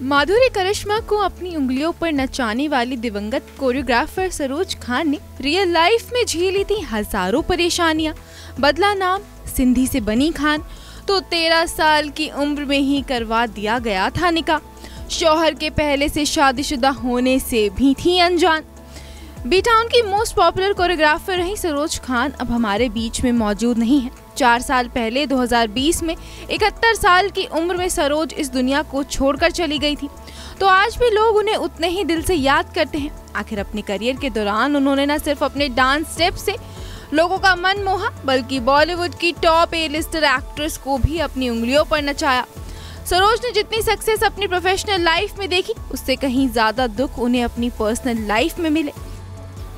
माधुरी करिश्मा को अपनी उंगलियों पर नचाने वाली दिवंगत कोरियोग्राफर सरोज खान ने रियल लाइफ में झेली थी हजारों परेशानियां। बदला नाम सिंधी से बनी खान तो 13 साल की उम्र में ही करवा दिया गया था निकाह। शौहर के पहले से शादीशुदा होने से भी थी अनजान। बी टाउन की मोस्ट पॉपुलर कोरियोग्राफर रही सरोज खान अब हमारे बीच में मौजूद नहीं है। 4 साल पहले 2020 में 71 साल की उम्र में सरोज इस दुनिया को छोड़कर चली गई थी, तो आज भी लोग उन्हें उतने ही दिल से याद करते हैं। आखिर अपने करियर के दौरान उन्होंने न सिर्फ अपने डांस स्टेप से लोगों का मन मोहा, बल्कि बॉलीवुड की टॉप ए-लिस्टर एक्ट्रेस को भी अपनी उंगलियों पर नचाया। सरोज ने जितनी सक्सेस अपनी प्रोफेशनल लाइफ में देखी, उससे कहीं ज्यादा दुख उन्हें अपनी पर्सनल लाइफ में मिले।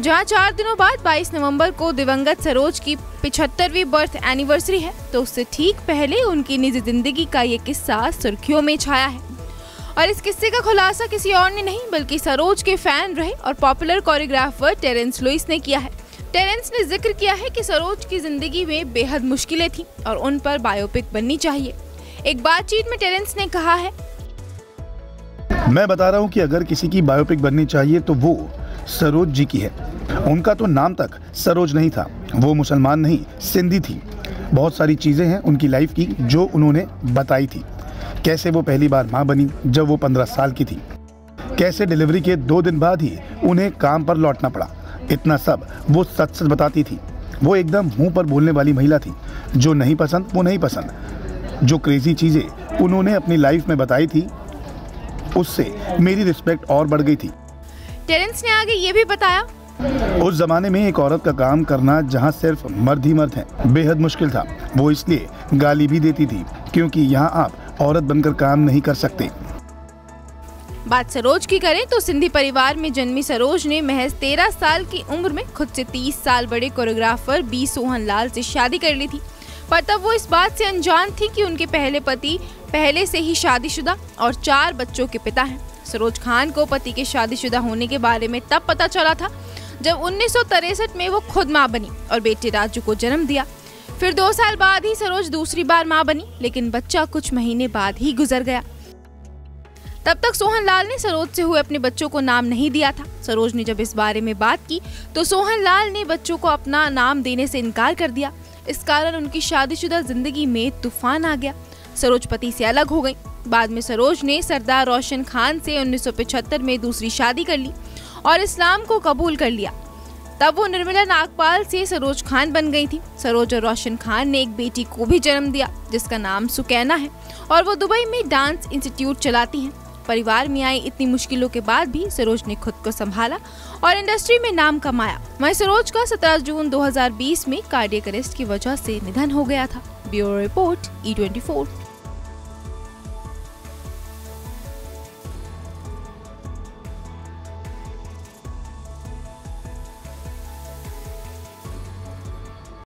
जहां 4 दिनों बाद 22 नवंबर को दिवंगत सरोज की 75वीं बर्थ एनिवर्सरी है, तो उससे ठीक पहले उनकी निजी जिंदगी का ये किस्सा सुर्खियों में छाया है। और इस किस्से का खुलासा किसी और ने नहीं बल्कि सरोज के फैन रहे और पॉपुलर कोरियोग्राफर टेरेंस लुइस ने किया है। टेरेंस ने जिक्र किया है कि सरोज की जिंदगी में बेहद मुश्किलें थीं और उन पर बायोपिक बननी चाहिए। एक बातचीत में टेरेंस ने कहा है, मैं बता रहा हूँ कि अगर किसी की बायोपिक बननी चाहिए तो वो सरोज जी की है। उनका तो नाम तक सरोज नहीं था, वो मुसलमान नहीं सिंधी थी। बहुत सारी चीज़ें हैं उनकी लाइफ की जो उन्होंने बताई थी। कैसे वो पहली बार माँ बनी जब वो 15 साल की थी, कैसे डिलीवरी के 2 दिन बाद ही उन्हें काम पर लौटना पड़ा। इतना सब वो सच सच बताती थी। वो एकदम मुंह पर बोलने वाली महिला थी। जो नहीं पसंद वो नहीं पसंद। जो क्रेजी चीज़ें उन्होंने अपनी लाइफ में बताई थी, उससे मेरी रिस्पेक्ट और बढ़ गई थी। टेरेंस ने आगे ये भी बताया, उस जमाने में एक औरत का काम करना जहां सिर्फ मर्द ही मर्द हैं, बेहद मुश्किल था। वो इसलिए गाली भी देती थी क्योंकि यहां आप औरत बनकर काम नहीं कर सकते। बात सरोज की करें तो सिंधी परिवार में जन्मी सरोज ने महज 13 साल की उम्र में खुद से 30 साल बड़े कोरियोग्राफर बी सोहन लाल से शादी कर ली थी। पर तब वो इस बात से अनजान थी कि उनके पहले पति पहले से ही शादीशुदा और 4 बच्चों के पिता हैं। सरोज खान को पति के शादीशुदा होने के बारे में तब पता चला था जब 1963 में वो खुद मां बनी और बेटे राजू को जन्म दिया। फिर 2 साल बाद ही सरोज दूसरी बार मां बनी, लेकिन बच्चा कुछ महीने बाद ही गुजर गया। तब तक सोहन लाल ने सरोज से हुए अपने बच्चों को नाम नहीं दिया था। सरोज ने जब इस बारे में बात की तो सोहन लाल ने बच्चों को अपना नाम देने से इनकार कर दिया। इस कारण उनकी शादीशुदा जिंदगी में तूफान आ गया। सरोज पति से अलग हो गई। बाद में सरोज ने सरदार रोशन खान से 1975 में दूसरी शादी कर ली और इस्लाम को कबूल कर लिया। तब वो निर्मला नागपाल से सरोज खान बन गई थी। सरोज और रोशन खान ने एक बेटी को भी जन्म दिया जिसका नाम सुकैना है और वो दुबई में डांस इंस्टीट्यूट चलाती हैं। परिवार में आई इतनी मुश्किलों के बाद भी सरोज ने खुद को संभाला और इंडस्ट्री में नाम कमाया। वहीं सरोज का 17 जून 2020 में कार्डियक अरेस्ट की वजह से निधन हो गया था। Bureau report E24।